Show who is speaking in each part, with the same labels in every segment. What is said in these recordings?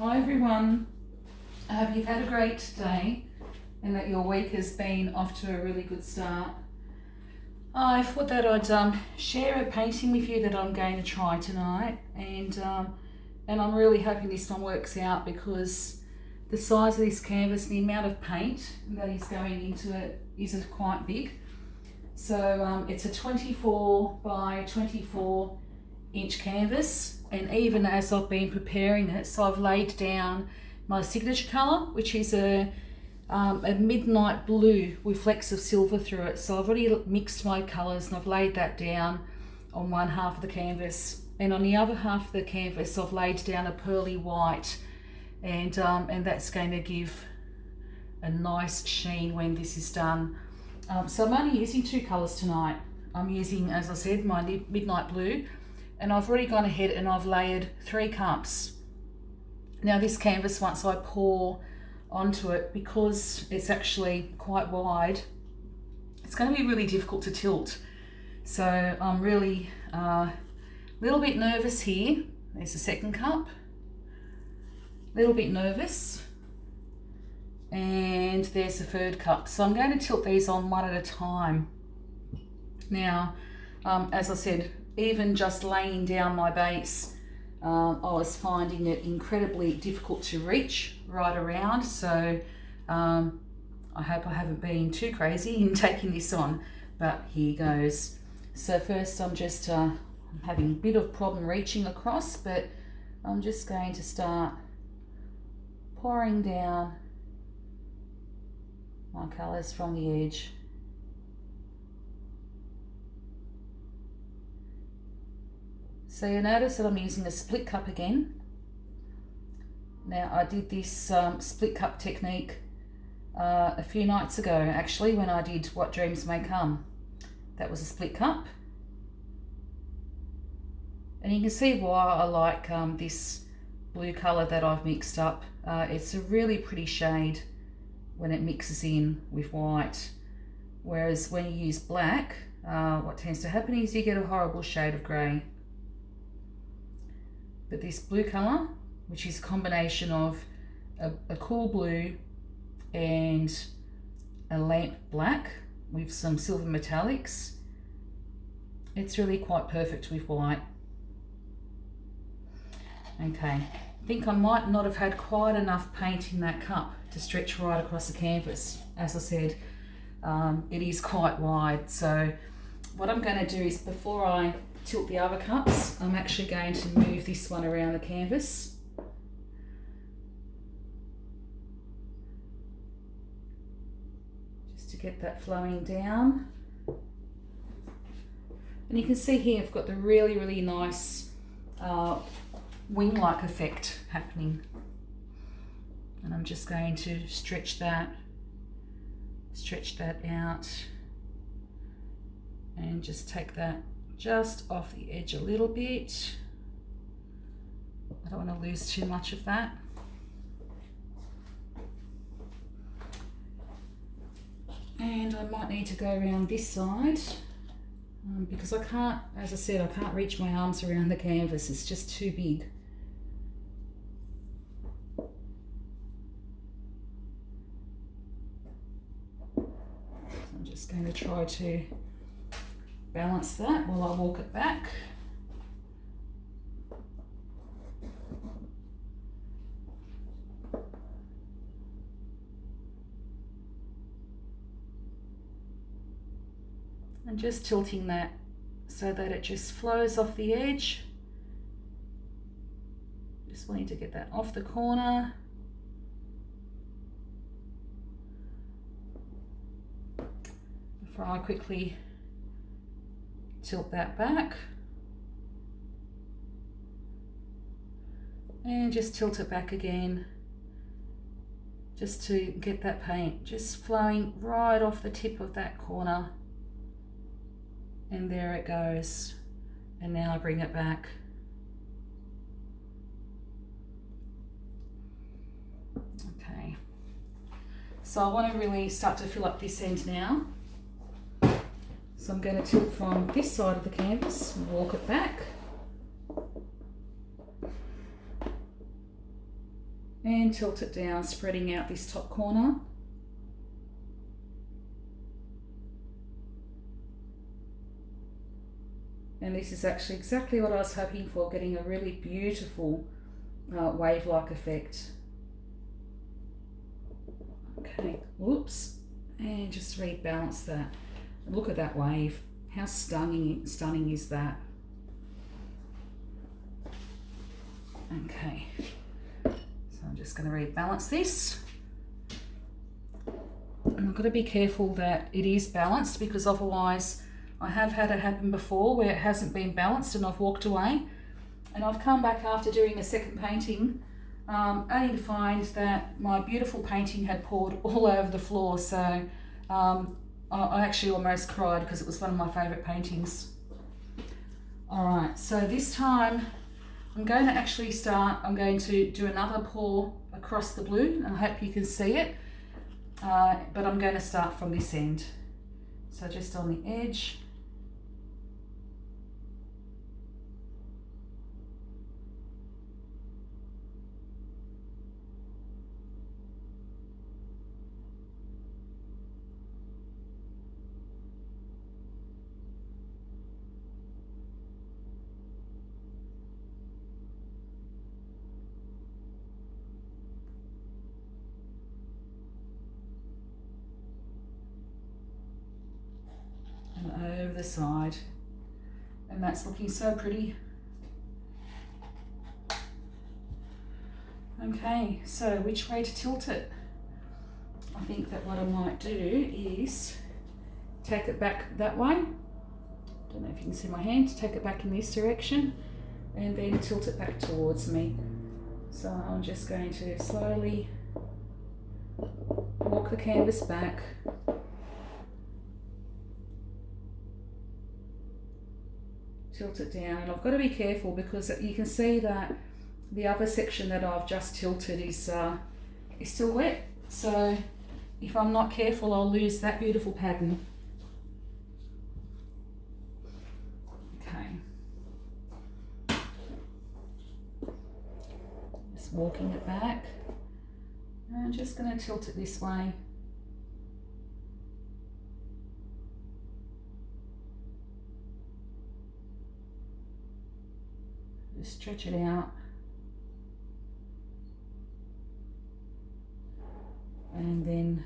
Speaker 1: Hi everyone, I hope you've had a great day and that your week has been off to a really good start. I thought that I'd share a painting with you that I'm going to try tonight, and I'm really hoping this one works out because the size of this canvas, the amount of paint that is going into it is quite big. So it's a 24 by 24 inch canvas, and even as I've been preparing it, so I've laid down my signature colour, which is a midnight blue with flecks of silver through it. So I've already mixed my colours and I've laid that down on one half of the canvas, and on the other half of the canvas I've laid down a pearly white, and that's going to give a nice sheen when this is done. So I'm only using two colours tonight. I'm using, as I said, my midnight blue, and I've already gone ahead and I've layered 3 cups. Now this canvas, once I pour onto it, because it's actually quite wide, it's going to be really difficult to tilt. So I'm really a little bit nervous here. There's the second cup. A little bit nervous. And there's the third cup. So I'm going to tilt these on one at a time. Now, as I said, even just laying down my base, I was finding it incredibly difficult to reach right around. So I hope I haven't been too crazy in taking this on, but here goes. So first I'm just having a bit of problem reaching across, but I'm just going to start pouring down my colours from the edge. So you notice that I'm using a split cup again. Now I did this split cup technique a few nights ago, actually, when I did What Dreams May Come. That was a split cup. And you can see why I like this blue colour that I've mixed up. It's a really pretty shade when it mixes in with white. Whereas when you use black, what tends to happen is you get a horrible shade of grey. But this blue colour, which is a combination of a cool blue and a lamp black with some silver metallics, it's really quite perfect with white. Okay, I think I might not have had quite enough paint in that cup to stretch right across the canvas. As I said, it is quite wide. So what I'm going to do is, before I tilt the other cups, I'm actually going to move this one around the canvas. Just to get that flowing down. And you can see here I've got the really, really nice wing-like effect happening. And I'm just going to stretch that out, and just take that just off the edge a little bit. I don't want to lose too much of that. And I might need to go around this side because I can't, as I said, I can't reach my arms around the canvas. It's just too big. I'm just going to try to balance that while I walk it back. And just tilting that so that it just flows off the edge. Just wanting to get that off the corner. Before I quickly tilt that back. And just tilt it back again, just to get that paint just flowing right off the tip of that corner. And there it goes. And now I bring it back. Okay. So I want to really start to fill up this end now. So I'm going to tilt from this side of the canvas and walk it back. and tilt it down, spreading out this top corner. And this is actually exactly what I was hoping for, getting a really beautiful wave-like effect. Okay, whoops, and just rebalance that. Look at that wave. How stunning is that? Okay, so I'm just going to rebalance this. And I've got to be careful that it is balanced, because otherwise I have had it happen before where it hasn't been balanced and I've walked away. And I've come back after doing a second painting only to find that my beautiful painting had poured all over the floor. So I actually almost cried because it was one of my favourite paintings. Alright, so this time I'm going to do another pour across the blue, and I hope you can see it. But I'm going to start from this end. So just on the edge. And over the side, and that's looking so pretty. Okay, so which way to tilt it? I think that what I might do is take it back that way. Don't know if you can see my hand. Take it back in this direction and then tilt it back towards me. So I'm just going to slowly walk the canvas back. Tilt it down, and I've got to be careful because you can see that the other section that I've just tilted is still wet. So if I'm not careful, I'll lose that beautiful pattern. Okay. Just walking it back. And I'm just going to tilt it this way. Just stretch it out. And then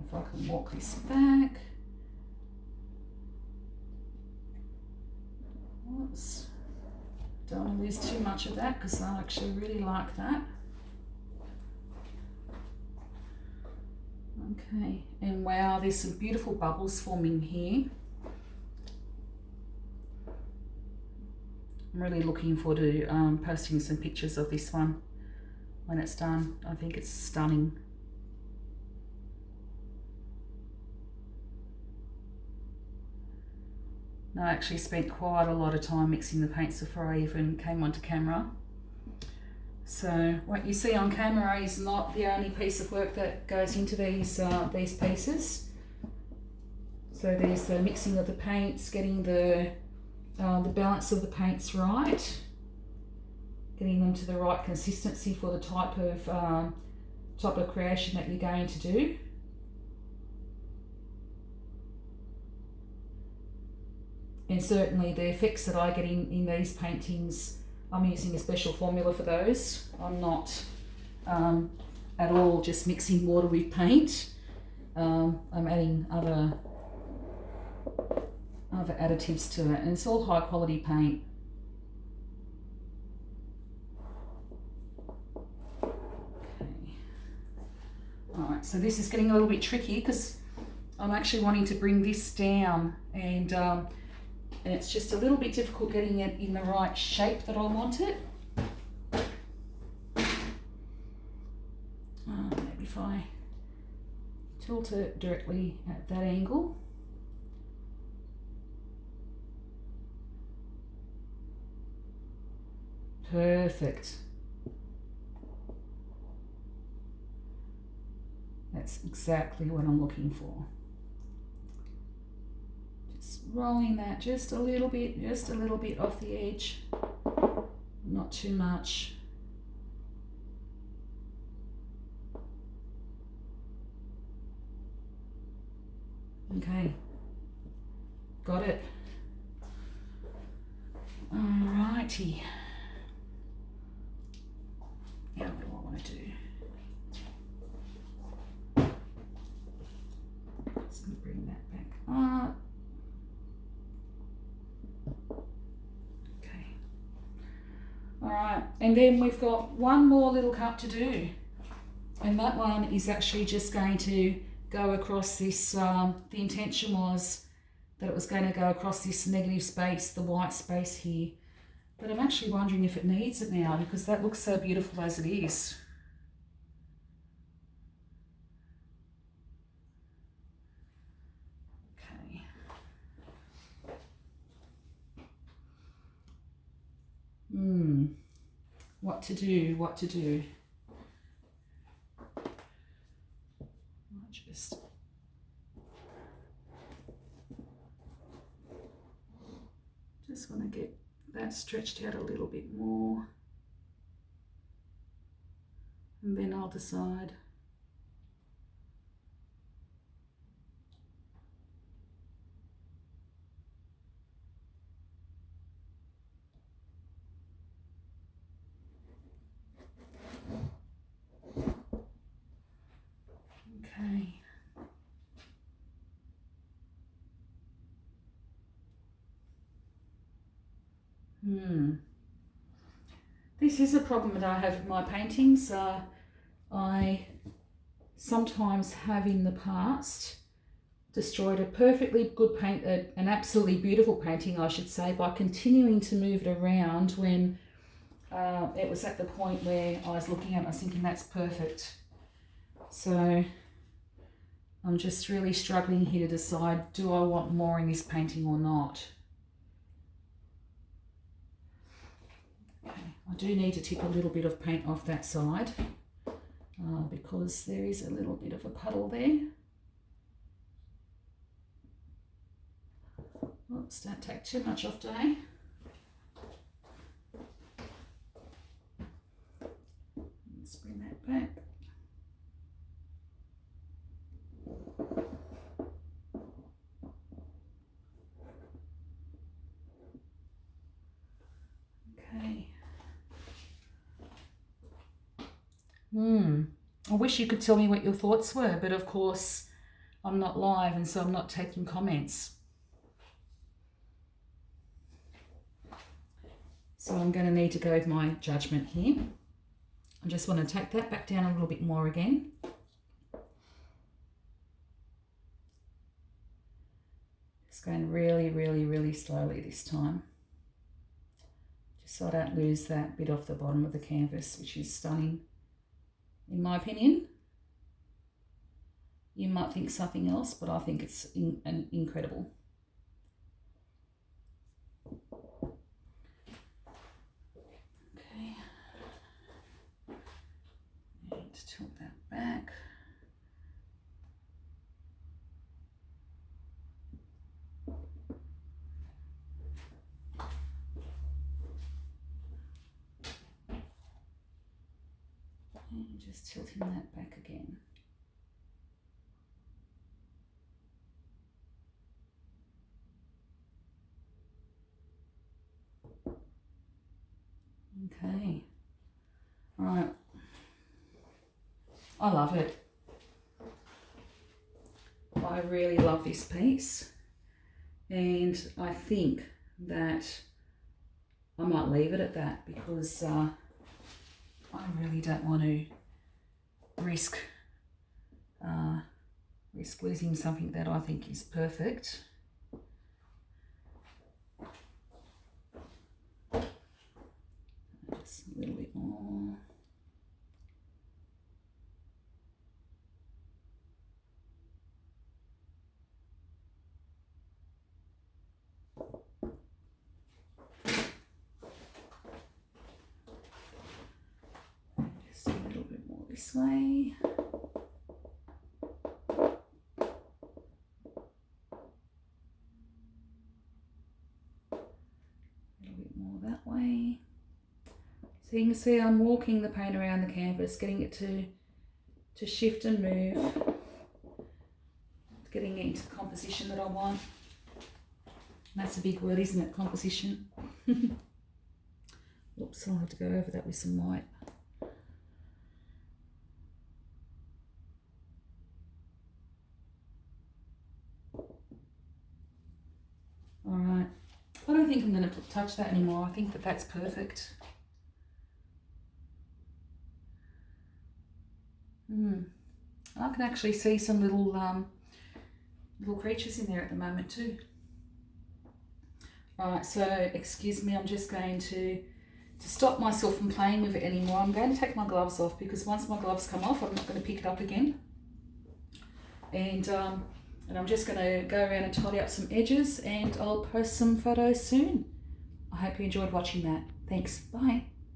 Speaker 1: if I can walk this back. Oops. Don't want to lose too much of that because I actually really like that. Okay, and wow, there's some beautiful bubbles forming here. I'm really looking forward to posting some pictures of this one when it's done. I think it's stunning. Now, I actually spent quite a lot of time mixing the paints before I even came onto camera. So what you see on camera is not the only piece of work that goes into these pieces. So there's the mixing of the paints, getting the balance of the paints right, getting them to the right consistency for the type of creation that you're going to do. And certainly the effects that I get in these paintings, I'm using a special formula for those. I'm not at all just mixing water with paint. I'm adding other additives to it, and it's all high quality paint. Okay. Alright, so this is getting a little bit tricky because I'm actually wanting to bring this down, and it's just a little bit difficult getting it in the right shape that I want it. Maybe if I tilt it directly at that angle. Perfect. That's exactly what I'm looking for. Just rolling that just a little bit off the edge, not too much. Okay, got it. Alrighty. Now what do I want to do? Just going to bring that back up. Okay. Alright, and then we've got one more little cup to do. And that one is actually just going to go across this, the intention was that it was going to go across this negative space, the white space here. But I'm actually wondering if it needs it now because that looks so beautiful as it is. Okay. What to do, what to do. Just want to get that stretched out a little bit more. And then I'll decide. Okay. This is a problem that I have with my paintings. I sometimes have in the past destroyed a perfectly good paint, an absolutely beautiful painting, I should say, by continuing to move it around when it was at the point where I was looking at it and I was thinking that's perfect. So I'm just really struggling here to decide, do I want more in this painting or not? Okay, I do need to tip a little bit of paint off that side because there is a little bit of a puddle there. Oops, don't take too much off, Day. Let's bring that back. Okay. I wish you could tell me what your thoughts were, but of course I'm not live and so I'm not taking comments. So I'm going to need to go with my judgment here. I just want to take that back down a little bit more again. Just going really, really, really slowly this time. Just so I don't lose that bit off the bottom of the canvas, which is stunning, in my opinion. You might think something else, but I think it's incredible. Okay. And tilt that back. And just tilting that back again. Okay. All right. I love it. I really love this piece. And I think that I might leave it at that because I really don't want to risk losing something that I think is perfect. Just a little bit more. Just a little bit more this way. So you can see I'm walking the paint around the canvas, getting it to shift and move, getting it into the composition that I want. That's a big word, isn't it? Composition. Oops, I'll have to go over that with some white. All right. I don't think I'm going to touch that anymore. I think that that's perfect. I can actually see some little creatures in there at the moment too. All right, so excuse me, I'm just going to stop myself from playing with it anymore. I'm going to take my gloves off because once my gloves come off, I'm not going to pick it up again. And I'm just going to go around and tidy up some edges, and I'll post some photos soon. I hope you enjoyed watching that. Thanks. Bye.